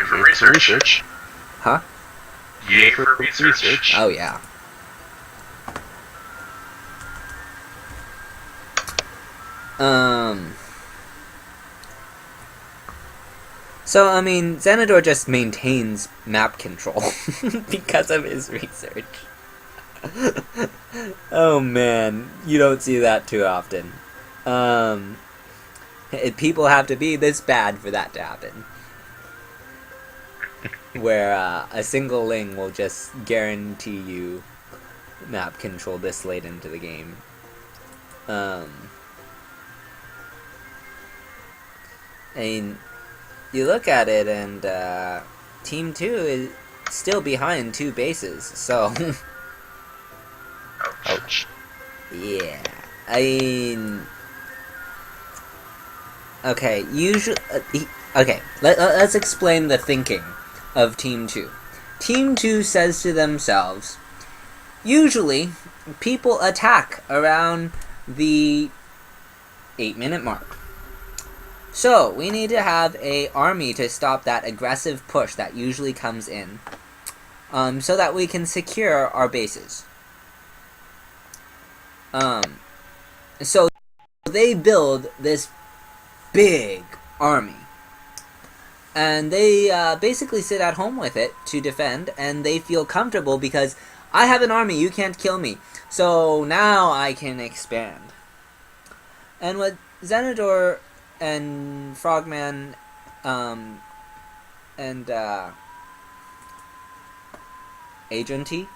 Yay for research. Huh? Yay for research. Oh, yeah. So, I mean, Xanador just maintains map control because of his research. Oh, man. You don't see that too often. People have to be this bad for that to happen. Where a single Ling will just guarantee you map control this late into the game. I mean, you look at it and Team 2 is still behind 2 bases, so... Ouch. Yeah. I mean... Okay, usually... okay, let's explain the thinking of Team 2. Team 2 says to themselves, usually, people attack around the 8-minute mark. So, we need to have an army to stop that aggressive push that usually comes in, so that we can secure our bases. So they build this big army. And they basically sit at home with it to defend, and they feel comfortable because I have an army, you can't kill me. So now I can expand. And what Xanador and Frogman and Agenty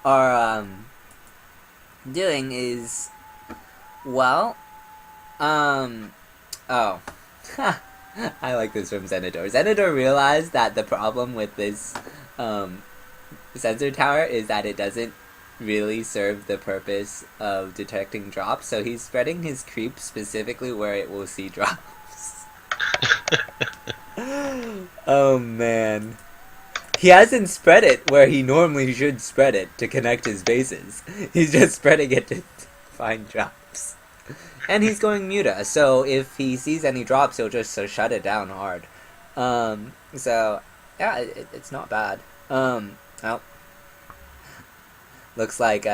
are doing is, well, oh. I like this from Xanador. Xanador realized that the problem with this sensor tower is that it doesn't really serve the purpose of detecting drops, so he's spreading his creep specifically where it will see drops. Oh man. He hasn't spread it where he normally should spread it to connect his bases. He's just spreading it to find drops. And he's going Muta, so if he sees any drops, he'll just shut it down hard. So, yeah, it's not bad. Well, looks like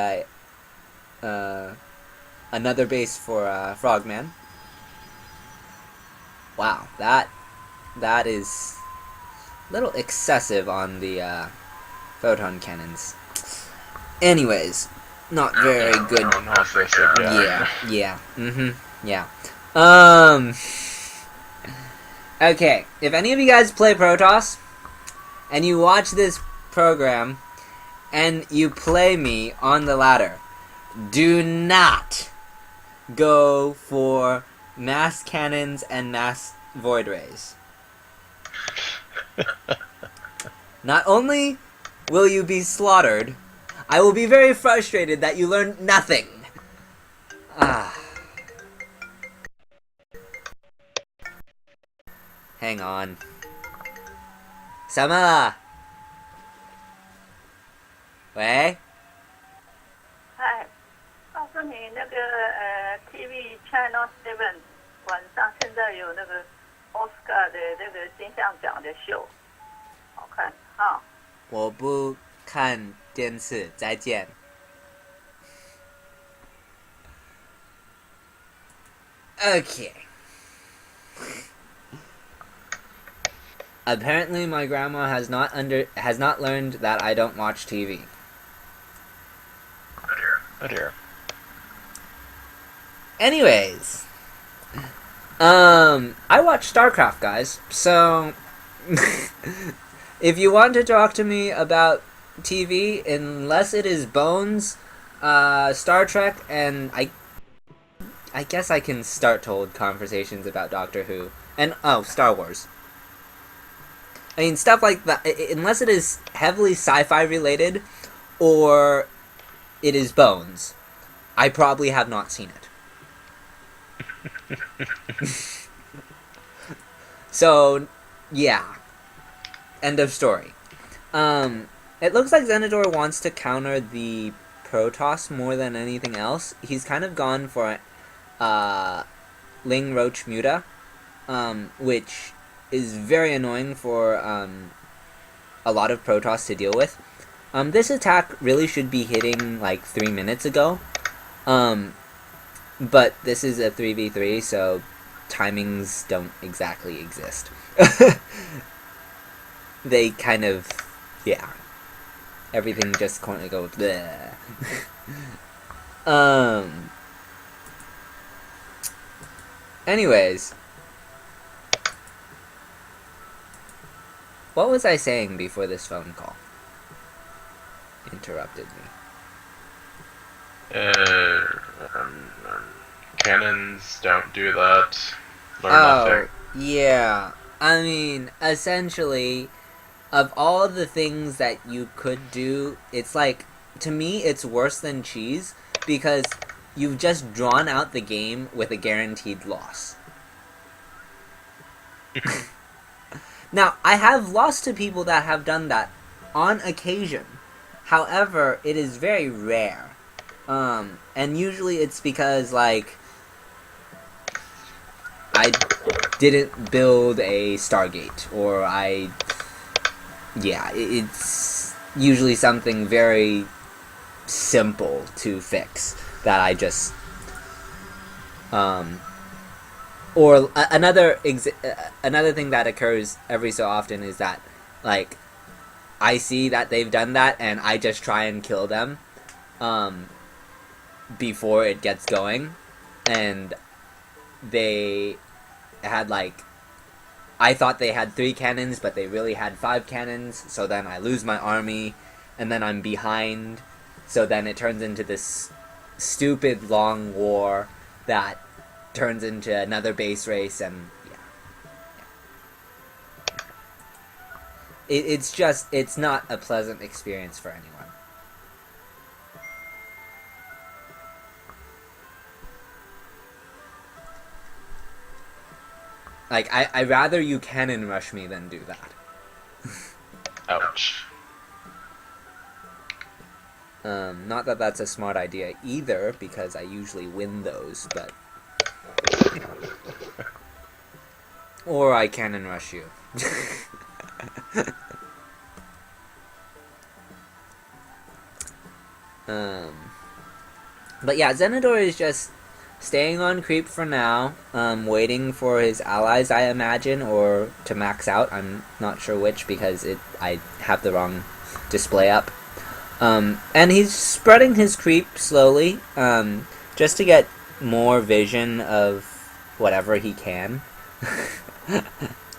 another base for Frogman. Wow, that is a little excessive on the photon cannons. Anyways, not very good. Not effective, Yeah. Yeah. Okay, if any of you guys play Protoss, and you watch this program, and you play me on the ladder, do not go for mass cannons and mass void rays. Not only will you be slaughtered, I will be very frustrated that you learned nothing. Hang on. Sama! 喂？ 嗨，告诉你那个TV Channel 7晚上现在有那个 Oscar 的那个金像奖的秀，好看哈。我不看电视，再见。Okay. Apparently, my grandma has not learned that I don't watch TV. Oh dear. Anyways, I watch StarCraft, guys. So, if you want to talk to me about TV, unless it is Bones, Star Trek, and I guess I can start to hold conversations about Doctor Who and Star Wars. I mean, stuff like that, unless it is heavily sci-fi related, or it is Bones, I probably have not seen it. So, yeah. End of story. It looks like Xanador wants to counter the Protoss more than anything else. He's kind of gone for Ling Roach Muta. which is very annoying for a lot of Protoss to deal with. This attack really should be hitting like 3 minutes ago, but this is a 3v3, so timings don't exactly exist. They kind of, yeah, everything just kind of goes bleh. Anyways, what was I saying before this phone call interrupted me? Cannons don't do that. Learn nothing. Yeah. I mean, essentially, of all the things that you could do, it's like, to me, it's worse than cheese, because you've just drawn out the game with a guaranteed loss. Now, I have lost to people that have done that on occasion. However, it is very rare. And usually it's because, like, I didn't build a Stargate, or it's usually something very simple to fix that I just, or another thing that occurs every so often is that, like, I see that they've done that and I just try and kill them, before it gets going, and they had, like, I thought they had 3 cannons, but they really had 5 cannons, so then I lose my army, and then I'm behind, so then it turns into this stupid long war that turns into another base race, and it's not a pleasant experience for anyone. Like, I'd rather you cannon rush me than do that. Ouch. Not that that's a smart idea either, because I usually win those, but... Or I cannon rush you. But yeah, Zenidor is just staying on creep for now, waiting for his allies, I imagine, or to max out. I'm not sure which, because I have the wrong display up. And he's spreading his creep slowly, just to get more vision of whatever he can.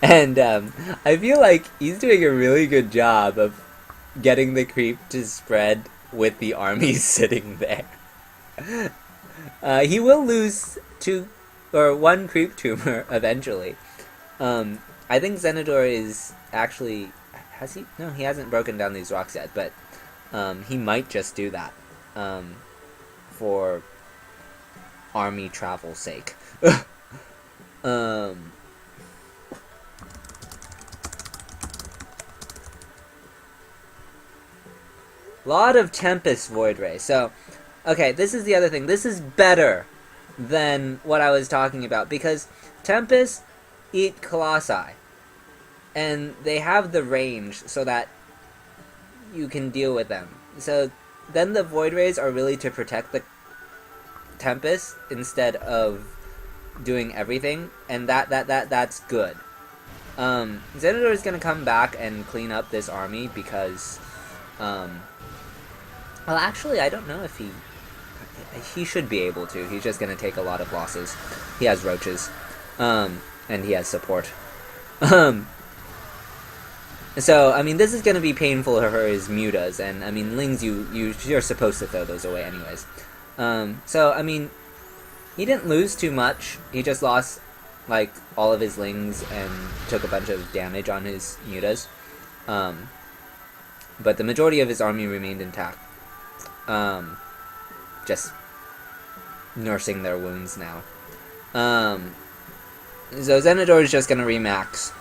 And I feel like he's doing a really good job of getting the creep to spread with the armies sitting there. He will lose 1 creep tumor eventually. I think Zenidor is actually... Has he? No, he hasn't broken down these rocks yet, but he might just do that for army travel sake. Lot of Tempest Void Ray. So, okay, this is the other thing. This is better than what I was talking about, because Tempest eat Colossi, and they have the range so that you can deal with them. So then the Void Rays are really to protect the Tempest instead of doing everything, and that's good. Zenidor is gonna come back and clean up this army because, well, actually, I don't know if he should be able to. He's just gonna take a lot of losses. He has roaches, and he has support. So, I mean, this is gonna be painful for his mutas, and, I mean, Lings, you're supposed to throw those away anyways. So, I mean, he didn't lose too much. He just lost, like, all of his Lings and took a bunch of damage on his mutas. But the majority of his army remained intact. Just nursing their wounds now. So Zenidor is just gonna remax.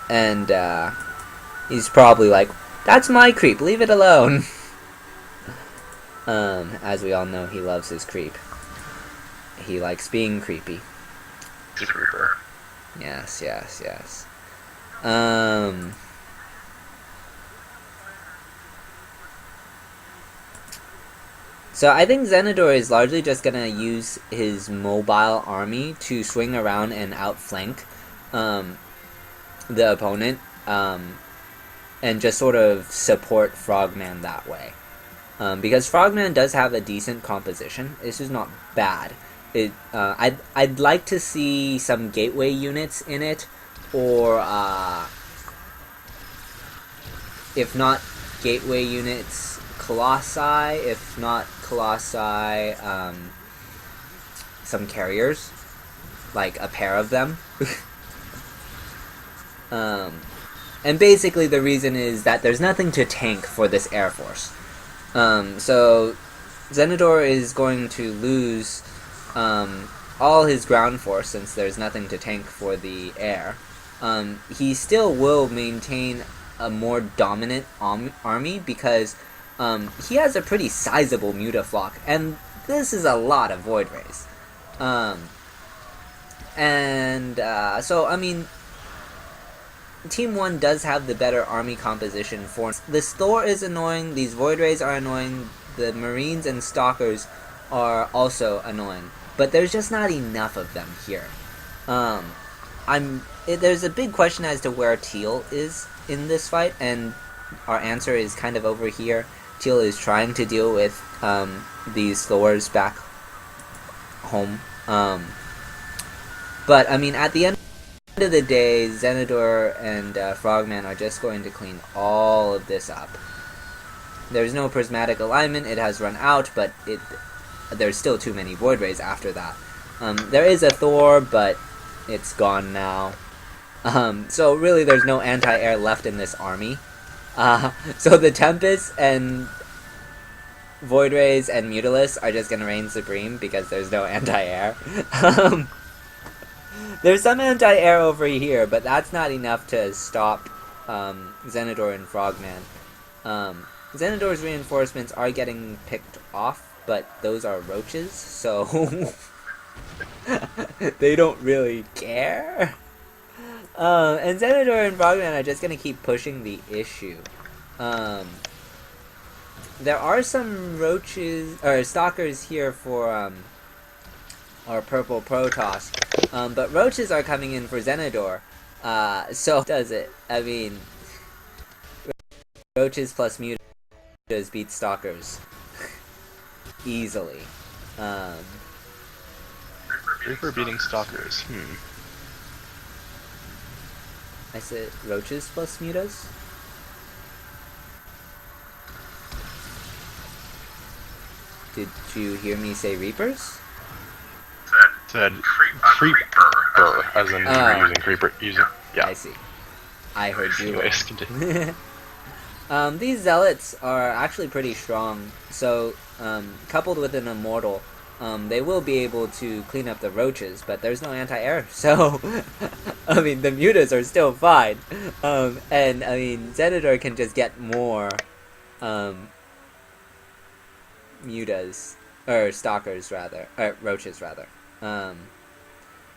And he's probably like, that's my creep, leave it alone. As we all know, he loves his creep. He likes being creepy. Super Reaper. Yes. So I think Xenador is largely just gonna use his mobile army to swing around and outflank the opponent, and just sort of support Frogman that way. Because Frogman does have a decent composition. This is not bad. I'd like to see some gateway units in it, or if not gateway units, Colossi. If not Colossi, some carriers, like a pair of them. And basically the reason is that there's nothing to tank for this Air Force. So Xenador is going to lose all his ground force since there's nothing to tank for the air. He still will maintain a more dominant army because he has a pretty sizable Mutaflock, and this is a lot of Void Rays. So, I mean, Team 1 does have the better army composition for... This Thor is annoying, these Void Rays are annoying, the Marines and Stalkers are also annoying. But there's just not enough of them here. There's a big question as to where Teal is in this fight, and our answer is kind of over here. Teal is trying to deal with these Thors back home. But, I mean, at the end of the day, Xenador and Frogman are just going to clean all of this up. There's no prismatic alignment, it has run out, but there's still too many Void Rays after that. There is a Thor, but it's gone now. So really there's no anti-air left in this army. So the Tempest and Void Rays and Mutalisk are just gonna reign supreme because there's no anti-air. There's some anti-air over here, but that's not enough to stop Xenador and Frogman. Xenador's reinforcements are getting picked off, but those are roaches, so they don't really care. And Xenador and Frogman are just gonna keep pushing the issue. There are some roaches or stalkers here for our purple Protoss, but roaches are coming in for Xenador. So does it? I mean, roaches plus mutas beat stalkers easily. Reaper beating Stalkers. I said roaches plus mutas? Did you hear me say Reapers? Said Creeper, as in you're using Creeper. Yeah. I see. I heard you. Anyways, continue. These Zealots are actually pretty strong, so coupled with an Immortal, they will be able to clean up the roaches, but there's no anti-air, so I mean, the mutas are still fine. And I mean, Xenador can just get more mutas, or stalkers rather, or roaches rather.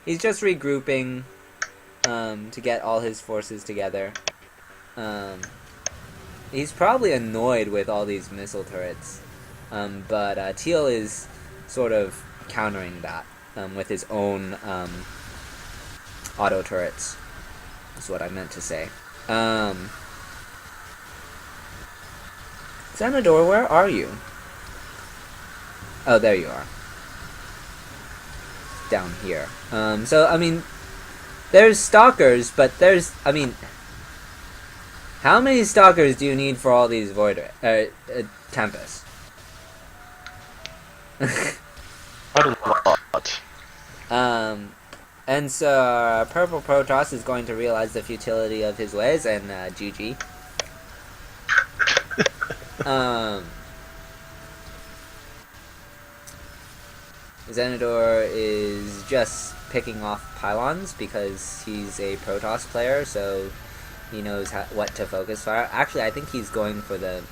He's just regrouping to get all his forces together. He's probably annoyed with all these missile turrets, but Teal is sort of countering that with his own auto turrets. Is what I meant to say. Xenador, where are you? Oh, there you are. Down here. So, I mean, there's stalkers, but there's, I mean, how many stalkers do you need for all these Void Tempests? Not a lot. And so Purple Protoss is going to realize the futility of his ways, and GG. Xenador is just picking off pylons because he's a Protoss player, so he knows what to focus fire. Actually, I think he's going for the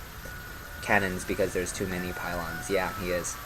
cannons because there's too many pylons. Yeah, he is.